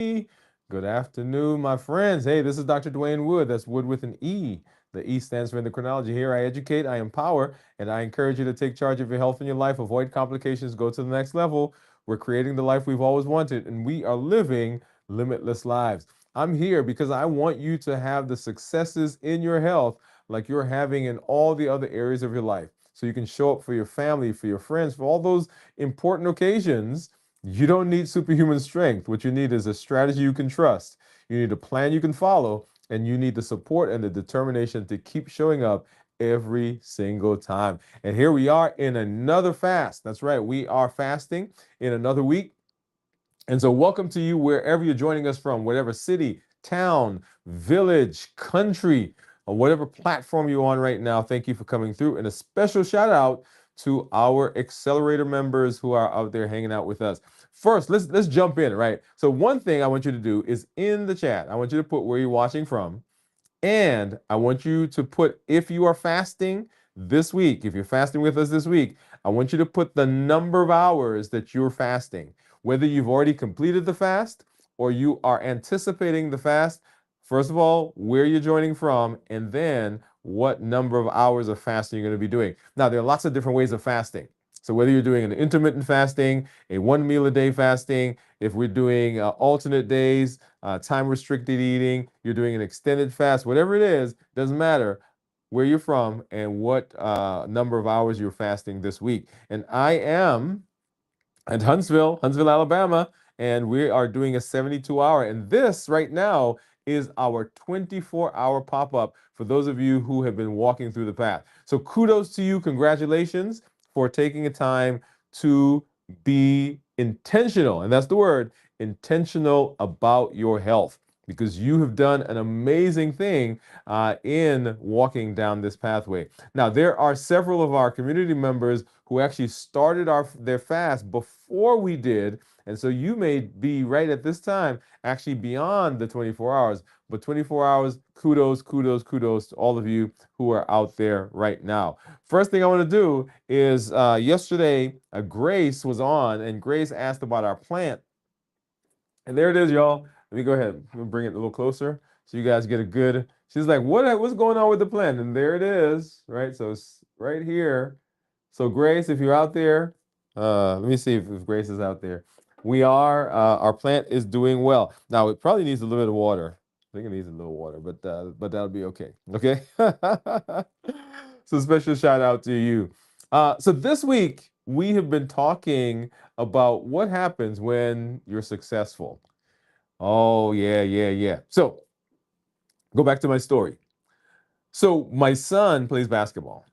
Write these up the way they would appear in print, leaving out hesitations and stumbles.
Good afternoon, my friends. Hey, this is Dr. Dwain Woode. That's Wood with an E. The E stands for endocrinology. Here I educate, I empower, and I encourage you to take charge of your health and your life, avoid complications, go to the next level. We're creating the life we've always wanted, and we are living limitless lives. I'm here because I want you to have the successes in your health like you're having in all the other areas of your life. So you can show up for your family, for your friends, for all those important occasions. You don't need superhuman strength. What you need is a strategy you can trust. You need a plan you can follow, and you need the support and the determination to keep showing up every single time. And here we are in another fast. That's right. We are fasting in another week. And so, welcome to you wherever you're joining us from, whatever city, town, village, country, or whatever platform you're on right now. Thank you for coming through. And a special shout out to our accelerator members who are out there hanging out with us. First, let's jump in, right? So one thing I want you to do is in the chat, I want you to put where you're watching from. And I want you to put, if you are fasting this week, if you're fasting with us this week, I want you to put the number of hours that you're fasting, whether you've already completed the fast or you are anticipating the fast. First of all, where you're joining from, and then what number of hours of fasting you're going to be doing. Now, there are lots of different ways of fasting. So whether you're doing an intermittent fasting, a one meal a day fasting, if we're doing alternate days, time restricted eating, you're doing an extended fast, whatever it is, doesn't matter where you're from and what number of hours you're fasting this week. And I am at Huntsville, Alabama, and we are doing a 72-hour. And this right now is our 24-hour pop-up for those of you who have been walking through the path. So kudos to you. Congratulations for taking a time to be intentional. And that's the word, intentional about your health, because you have done an amazing thing in walking down this pathway. Now, there are several of our community members who actually started their fast before we did. And so you may be right at this time, actually beyond the 24 hours. But 24 hours, kudos to all of you who are out there right now. First thing I want to do is yesterday, Grace was on, and Grace asked about our plant. And there it is, y'all. Let me go ahead and bring it a little closer so you guys get a good. She's like, what's going on with the plant? And there it is, right? So it's right here. So Grace, if you're out there, let me see if Grace is out there. We are, our plant is doing well. Now it probably needs a little bit of water. I think it needs a little water, but that'll be okay. Okay. So special shout out to you. So this week we have been talking about what happens when you're successful. Oh yeah. So go back to my story. So my son plays basketball,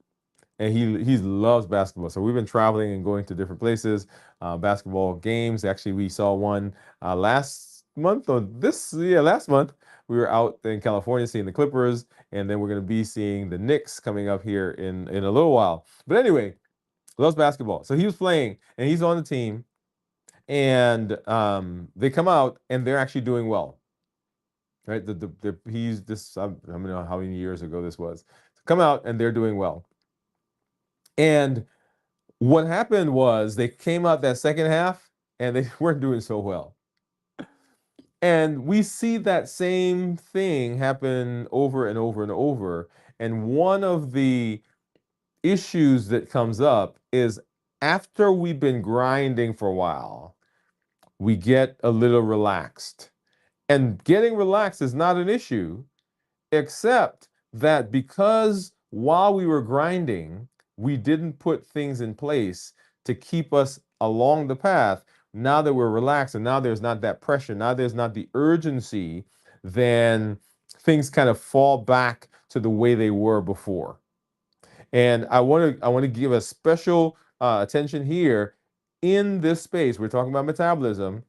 and he loves basketball. So we've been traveling and going to different places, basketball games. Actually, we saw one last month last month. We were out in California seeing the Clippers, and then we're going to be seeing the Knicks coming up here in a little while. But anyway, loves basketball. So he was playing, and he's on the team, and they come out, and they're actually doing well. Right? He's this. I don't know how many years ago this was. Come out, and they're doing well. And what happened was they came out that second half and they weren't doing so well. And we see that same thing happen over and over and over. And one of the issues that comes up is after we've been grinding for a while, we get a little relaxed. And getting relaxed is not an issue, except that because while we were grinding, we didn't put things in place to keep us along the path. Now that we're relaxed and now there's not that pressure, now there's not the urgency, then things kind of fall back to the way they were before. And I want to give a special attention here in this space. We're talking about metabolism,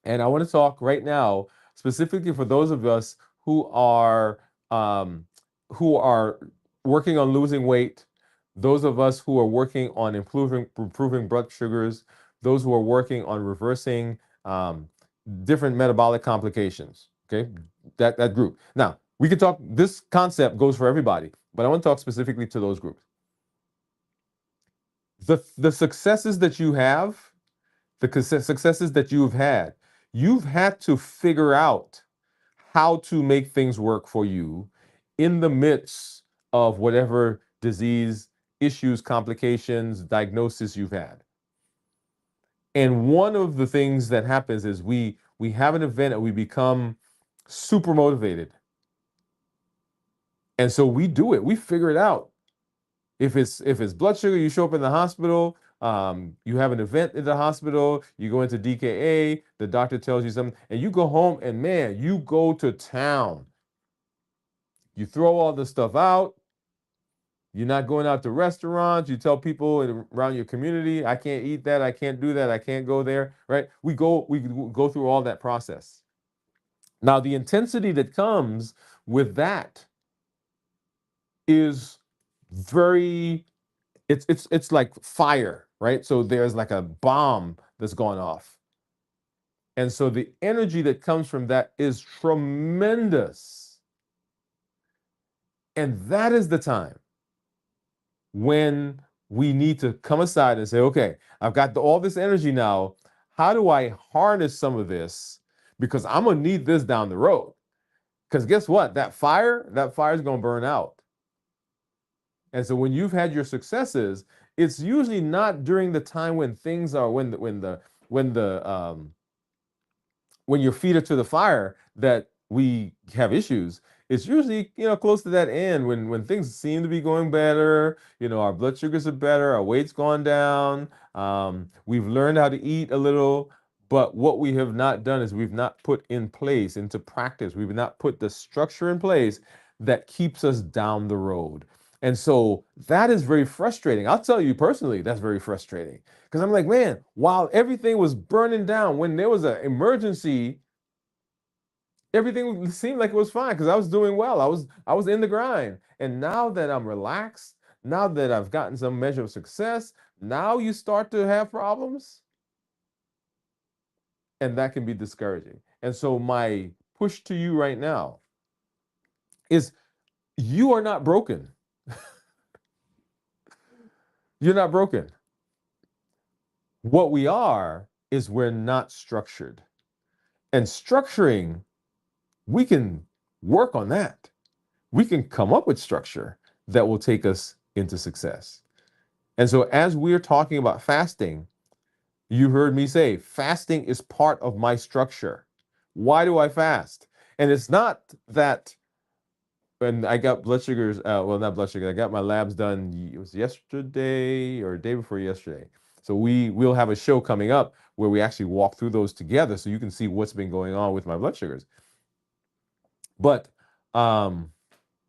and I want to talk right now specifically for those of us who are um, who are working on losing weight, those of us who are working on improving blood sugars, those who are working on reversing different metabolic complications. Okay, that group. Now we can talk. This concept goes for everybody, but I want to talk specifically to those groups. The successes that you have, the successes that you've had, you've had to figure out how to make things work for you in the midst of whatever disease, issues, complications, diagnosis you've had. And one of the things that happens is we have an event and we become super motivated. And so we do it. We figure it out. If it's blood sugar, you show up in the hospital. You have an event in the hospital. You go into DKA. The doctor tells you something, and you go home, and man, you go to town. You throw all the stuff out. You're not going out to restaurants. You tell people around your community, I can't eat that. I can't do that. I can't go there. Right? We go through all that process. Now, the intensity that comes with that is very it's like fire, right? So there's like a bomb that's gone off. And so the energy that comes from that is tremendous. And that is the time when we need to come aside and say, okay, I've got all this energy now. How do I harness some of this? Because I'm going to need this down the road. Because guess what? That fire is going to burn out. And so when you've had your successes, it's usually not during the time when things are when your feet are to the fire that we have issues. It's usually, close to that end when things seem to be going better. Our blood sugars are better, our weight's gone down. We've learned how to eat a little, but what we have not done is we've not put in place into practice. We've not put the structure in place that keeps us down the road. And so that is very frustrating. I'll tell you personally, that's very frustrating. Because I'm like, man, while everything was burning down, when there was an emergency, everything seemed like it was fine because I was doing well. I was in the grind. And now that I'm relaxed, now that I've gotten some measure of success, now you start to have problems. And that can be discouraging. And so my push to you right now is you are not broken. You're not broken. What we are is we're not structured. And structuring, we can work on that. We can come up with structure that will take us into success. And so as we're talking about fasting, you heard me say fasting is part of my structure. Why do I fast? And it's not that when I got blood sugars, well, not blood sugar, I got my labs done, it was yesterday or day before yesterday. So we'll have a show coming up where we actually walk through those together so you can see what's been going on with my blood sugars. But of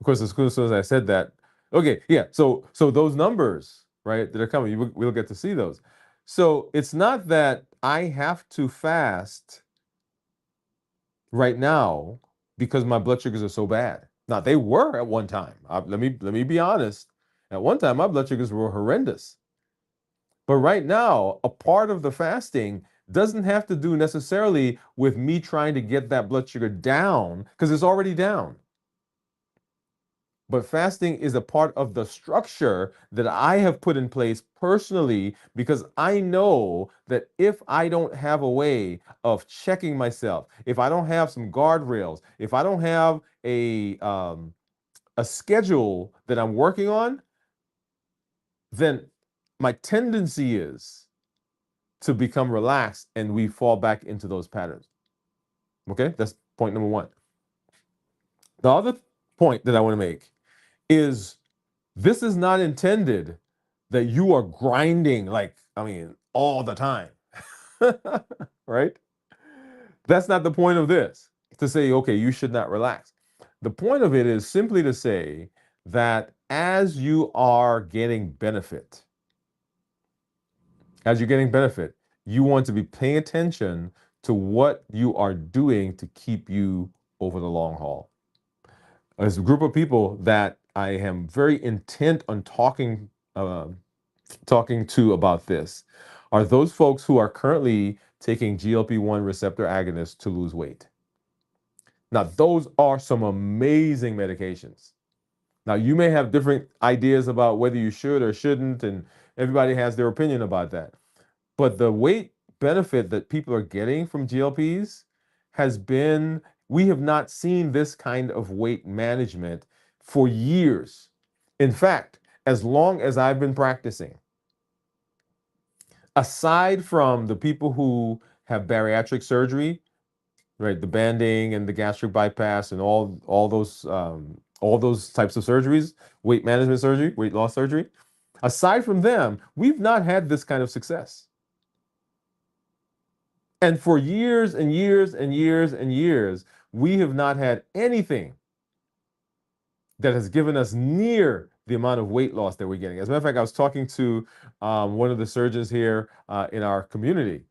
course, as soon as I said that, okay, yeah. So those numbers, right, that are coming, we'll get to see those. So it's not that I have to fast right now because my blood sugars are so bad. Now they were at one time. Let me be honest. At one time, my blood sugars were horrendous. But right now, a part of the fasting doesn't have to do necessarily with me trying to get that blood sugar down because it's already down. But fasting is a part of the structure that I have put in place personally because I know that if I don't have a way of checking myself, if I don't have some guardrails, if I don't have a schedule that I'm working on, then my tendency is to become relaxed and we fall back into those patterns. Okay, that's point number one. The other point that I want to make is this is not intended that you are grinding all the time. Right? That's not the point of this, to say, okay, you should not relax. The point of it is simply to say that as you are getting benefit, you want to be paying attention to what you are doing to keep you over the long haul. There's a group of people that I am very intent on talking to about this are those folks who are currently taking GLP-1 receptor agonists to lose weight. Now, those are some amazing medications. Now, you may have different ideas about whether you should or shouldn't, and everybody has their opinion about that. But the weight benefit that people are getting from GLPs has been, we have not seen this kind of weight management for years. In fact, as long as I've been practicing, aside from the people who have bariatric surgery, right, the banding and the gastric bypass and all those types of surgeries, weight management surgery, weight loss surgery, aside from them, we've not had this kind of success. And for years and years and years and years, we have not had anything that has given us near the amount of weight loss that we're getting. As a matter of fact, I was talking to one of the surgeons here in our community,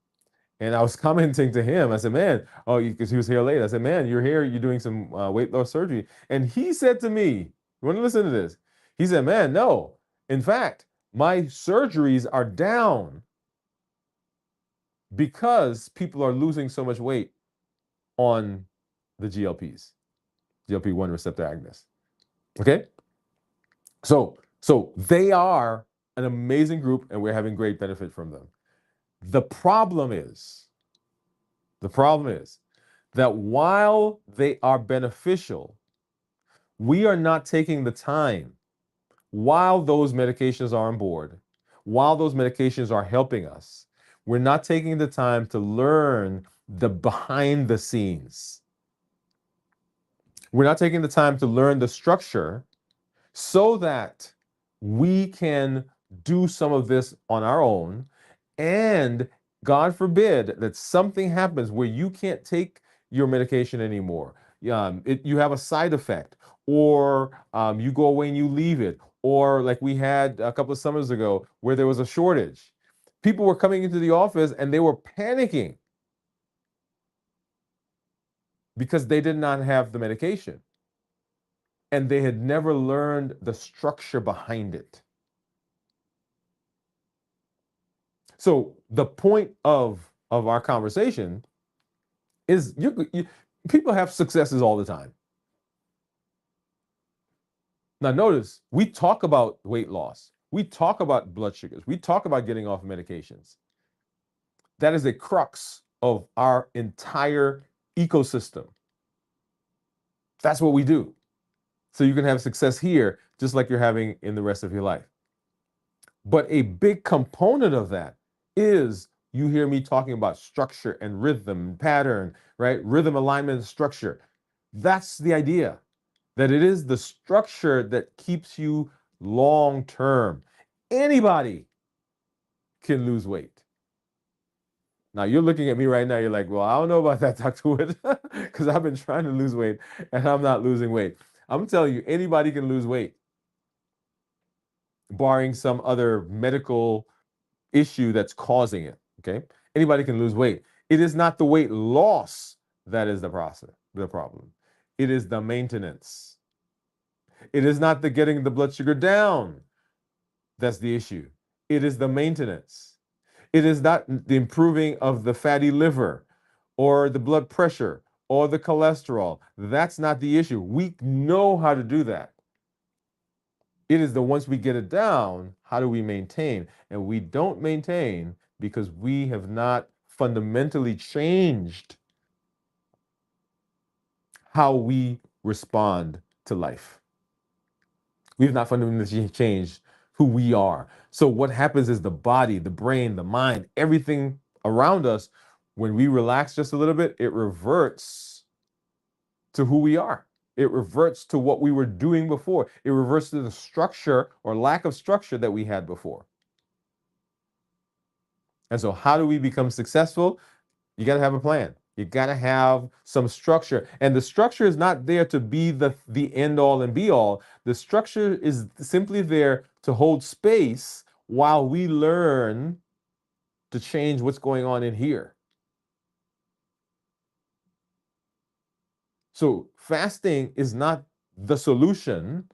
and I was commenting to him. I said, "Man, oh, because he was here late." I said, "Man, you're here. You're doing some weight loss surgery." And he said to me, "You want to listen to this?" He said, "Man, no. In fact, my surgeries are down because people are losing so much weight on the GLPs, GLP-1 receptor agonists." Okay, so they are an amazing group, and we're having great benefit from them. The problem is, the problem is that while they are beneficial, we are not taking the time while those medications are on board, while those medications are helping us, we're not taking the time to learn the behind the scenes. We're not taking the time to learn the structure so that we can do some of this on our own. And God forbid that something happens where you can't take your medication anymore. You have a side effect, or you go away and you leave it, or like we had a couple of summers ago where there was a shortage. People were coming into the office and they were panicking because they did not have the medication and they had never learned the structure behind it. So the point of our conversation is people have successes all the time. Now notice, we talk about weight loss. We talk about blood sugars. We talk about getting off medications. That is a crux of our entire ecosystem. That's what we do. So you can have success here just like you're having in the rest of your life. But a big component of that is, you hear me talking about structure and rhythm and pattern, right? Rhythm, alignment, and structure. That's the idea, that it is the structure that keeps you long term. Anybody can lose weight. Now you're looking at me right now, you're like, well, I don't know about that, Dr. Wood, because I've been trying to lose weight and I'm not losing weight. I'm telling you, anybody can lose weight, barring some other medical issue that's causing it. Okay, anybody can lose weight. It is not the weight loss that is the process, the problem. It is the maintenance. It is not the getting the blood sugar down that's the issue. It is the maintenance. It is not the improving of the fatty liver or the blood pressure or the cholesterol. That's not the issue. We know how to do that. It is the once we get it down, how do we maintain? And we don't maintain because we have not fundamentally changed how we respond to life. We have not fundamentally changed who we are. So what happens is the body, the brain, the mind, everything around us, when we relax just a little bit, it reverts to who we are. It reverts to what we were doing before. It reverts to the structure or lack of structure that we had before. And so how do we become successful? You got to have a plan. You got to have some structure. And the structure is not there to be the end all and be all. The structure is simply there to hold space while we learn to change what's going on in here. So fasting is not the solution.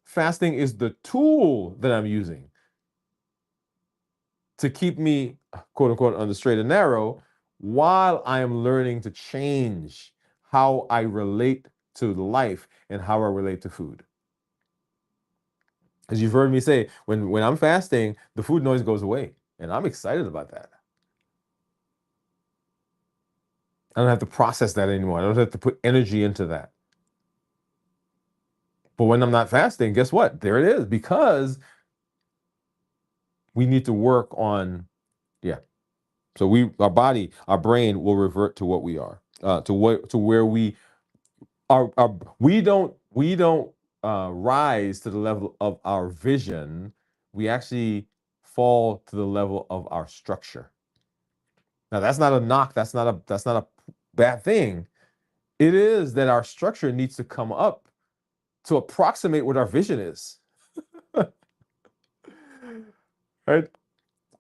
Fasting is the tool that I'm using to keep me, quote unquote, on the straight and narrow while I am learning to change how I relate to life and how I relate to food. As you've heard me say, when I'm fasting, the food noise goes away, and I'm excited about that. I don't have to process that anymore. I don't have to put energy into that. But when I'm not fasting, guess what? There it is, because we need to work on, yeah. So our body, our brain will revert to what we are, to where we are. We don't rise to the level of our vision. We actually fall to the level of our structure. Now, that's not a knock. That's not a bad thing. It is that our structure needs to come up to approximate what our vision is. Right?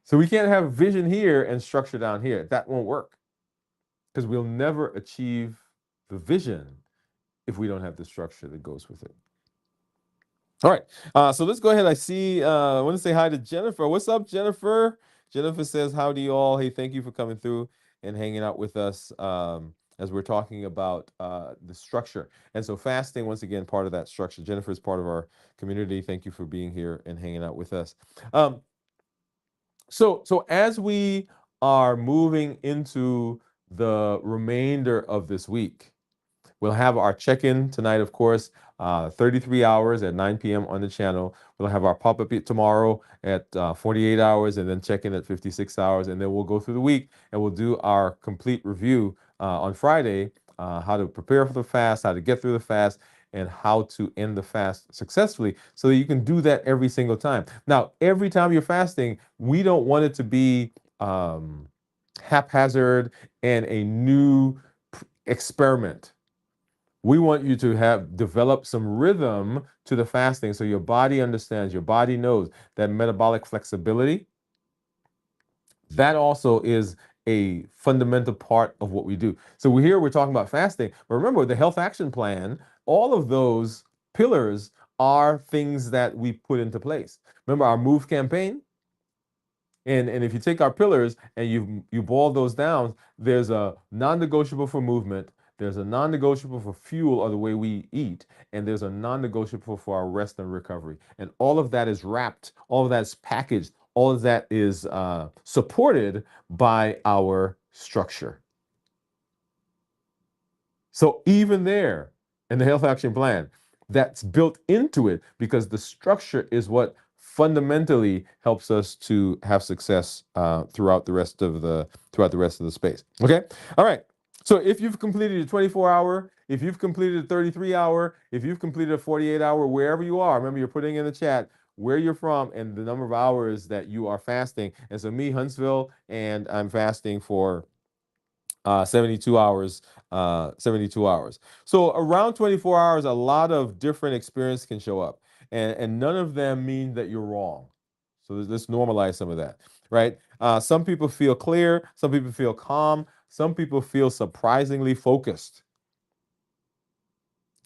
So we can't have vision here and structure down here. That won't work, because we'll never achieve the vision if we don't have the structure that goes with it. All right. So let's go ahead. I want to say hi to Jennifer. What's up, Jennifer? Jennifer says, howdy, all. Hey, thank you for coming through and hanging out with us as we're talking about the structure. And so fasting, once again, part of that structure. Jennifer is part of our community. Thank you for being here and hanging out with us. So as we are moving into the remainder of this week, we'll have our check-in tonight, of course, 33 hours at 9 p.m. on the channel. We'll have our pop-up tomorrow at 48 hours, and then check-in at 56 hours. And then we'll go through the week and we'll do our complete review on Friday, how to prepare for the fast, how to get through the fast, and how to end the fast successfully, so that you can do that every single time. Now, every time you're fasting, we don't want it to be haphazard and a new experiment. We want you to have developed some rhythm to the fasting, so your body understands, your body knows that metabolic flexibility. That also is a fundamental part of what we do. So we're talking about fasting, but remember the health action plan, all of those pillars are things that we put into place. Remember our MOVE campaign? And if you take our pillars and you boil those down, there's a non-negotiable for movement, there's a non-negotiable for fuel or the way we eat, and there's a non-negotiable for our rest and recovery. And all of that is wrapped, all of that's packaged, all of that is supported by our structure. So even there in the health action plan, that's built into it, because the structure is what fundamentally helps us to have success throughout the rest of the space. Okay, all right. So if you've completed a 24-hour, if you've completed a 33-hour, if you've completed a 48-hour, wherever you are, remember you're putting in the chat where you're from and the number of hours that you are fasting. And so me, Huntsville, and I'm fasting for 72 hours. 72 hours. So around 24 hours, a lot of different experience can show up, and none of them mean that you're wrong. So let's normalize some of that, right? Some people feel clear, some people feel calm, some people feel surprisingly focused.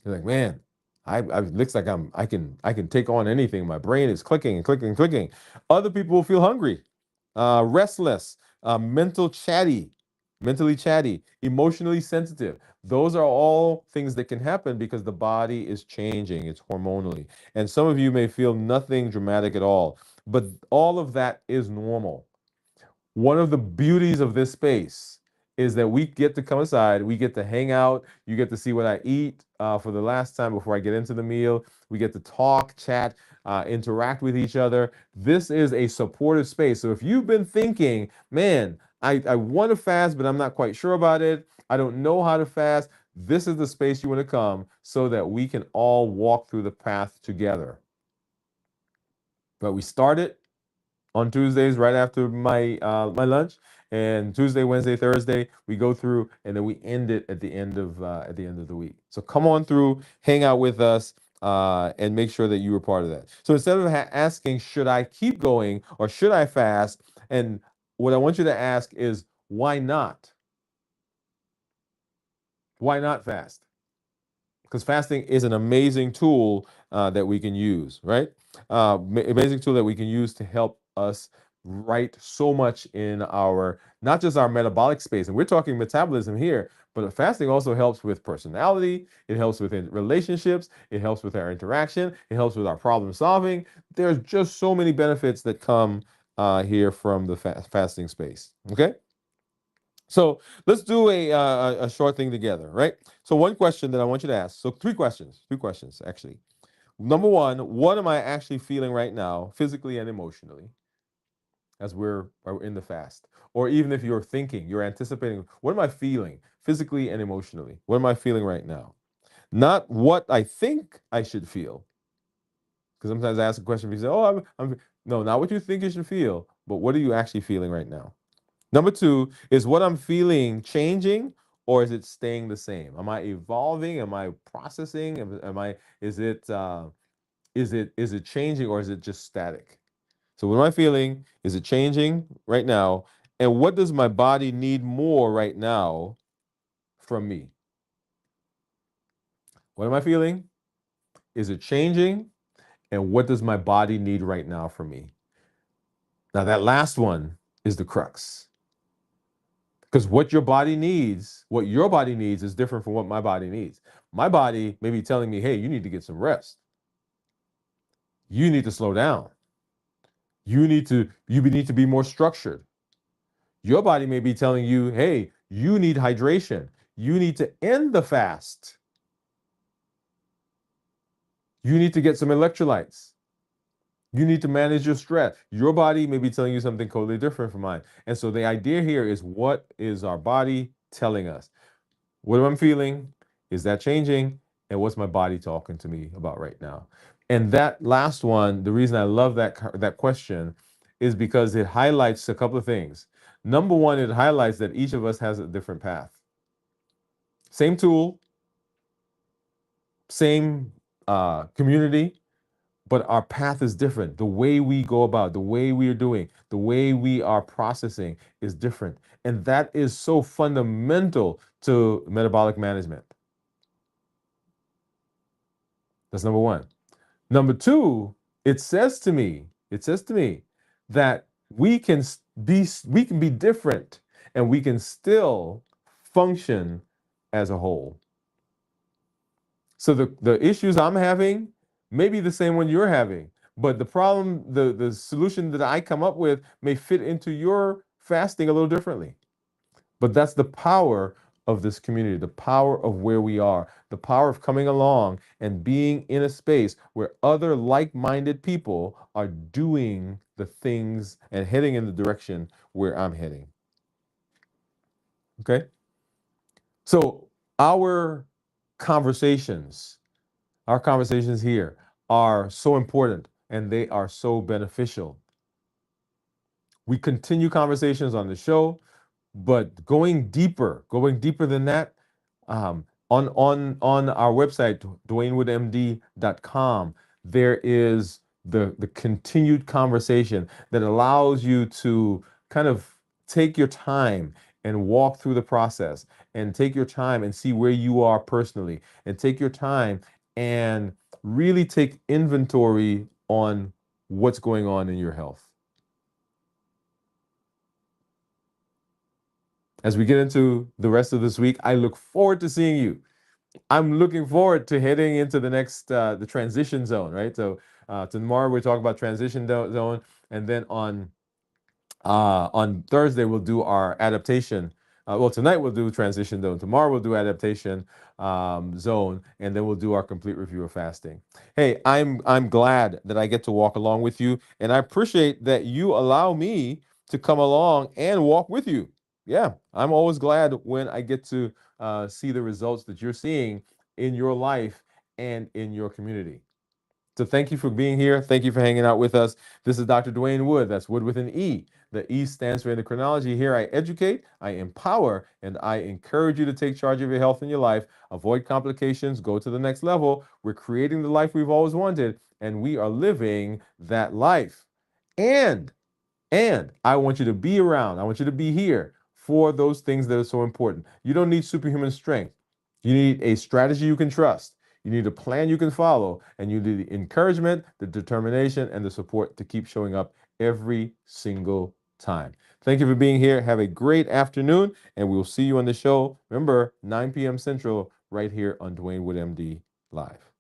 You're like, man, I looks like I can take on anything. My brain is clicking and clicking and clicking. Other people will feel hungry, restless, mentally chatty, emotionally sensitive. Those are all things that can happen because the body is changing. It's hormonally. And some of you may feel nothing dramatic at all, but all of that is normal. One of the beauties of this space is that we get to come aside, we get to hang out, you get to see what I eat for the last time before I get into the meal. We get to talk, chat, interact with each other. This is a supportive space. So if you've been thinking, man, I want to fast, but I'm not quite sure about it, I don't know how to fast, this is the space you want to come so that we can all walk through the path together. But we started on Tuesdays right after my lunch, and Tuesday, Wednesday, Thursday we go through, and then we end it at the end of the week. So come on through, hang out with us, and make sure that you were part of that. So instead of asking, should I keep going or should I fast, and what I want you to ask is, why not? Why not fast? Because fasting is an amazing tool that we can use, right? Amazing tool that we can use to help us write so much in our, not just our metabolic space, and we're talking metabolism here, but fasting also helps with personality, it helps with relationships, it helps with our interaction, it helps with our problem solving. There's just so many benefits that come here from the fasting space, okay? So let's do a short thing together, right? So one question that I want you to ask. So three questions actually. Number one, what am I actually feeling right now, physically and emotionally, as we're in the fast? Or even if you're thinking, you're anticipating, what am I feeling physically and emotionally? What am I feeling right now? Not what I think I should feel. Because sometimes I ask a question, people say, "Oh, no, not what you think you should feel, but what are you actually feeling right now?" Number two, is what I'm feeling changing or is it staying the same? Am I evolving? Am I processing? Am I, is it changing or is it just static? So what am I feeling? Is it changing right now? And what does my body need more right now from me? What am I feeling? Is it changing? And what does my body need right now from me? Now that last one is the crux. Because what your body needs is different from what my body needs. My body may be telling me, hey, you need to get some rest. You need to slow down. You need to be more structured. Your body may be telling you, hey, you need hydration. You need to end the fast. You need to get some electrolytes. You need to manage your stress. Your body may be telling you something totally different from mine. And so the idea here is, what is our body telling us? What am I feeling? Is that changing? And what's my body talking to me about right now? And that last one, the reason I love that question is because it highlights a couple of things. Number one, it highlights that each of us has a different path. Same tool, same community, but our path is different. The way we go about, the way we are doing, the way we are processing is different. And that is so fundamental to metabolic management. That's number one. Number two, it says to me that we can be different and we can still function as a whole. So the issues I'm having may be the same one you're having, but the problem, the solution that I come up with may fit into your fasting a little differently. But that's the power of this community, the power of where we are, the power of coming along and being in a space where other like-minded people are doing the things and heading in the direction where I'm heading. Okay? So our conversations, our conversations here are so important and they are so beneficial. We continue conversations on the show, but going deeper than that, on our website, dwainwoodemd.com, there is the continued conversation that allows you to kind of take your time and walk through the process and take your time and see where you are personally and take your time and really take inventory on what's going on in your health. As we get into the rest of this week, I look forward to seeing you. I'm looking forward to heading into the next the transition zone, right? So tomorrow we're talking about zone, and then on Thursday we'll do our adaptation. Well, tonight we'll do transition zone. Tomorrow we'll do adaptation zone, and then we'll do our complete review of fasting. Hey, I'm glad that I get to walk along with you, and I appreciate that you allow me to come along and walk with you. Yeah, I'm always glad when I get to see the results that you're seeing in your life and in your community. So thank you for being here. Thank you for hanging out with us. This is Dr. Dwain Woode. That's Wood with an E. The E stands for endocrinology. Here I educate, I empower, and I encourage you to take charge of your health and your life. Avoid complications. Go to the next level. We're creating the life we've always wanted, and we are living that life. And I want you to be around. I want you to be here for those things that are so important. You don't need superhuman strength. You need a strategy you can trust. You need a plan you can follow. And you need the encouragement, the determination, and the support to keep showing up every single time. Thank you for being here. Have a great afternoon, and we'll see you on the show. Remember, 9 p.m. Central, right here on Dwain Woode MD Live.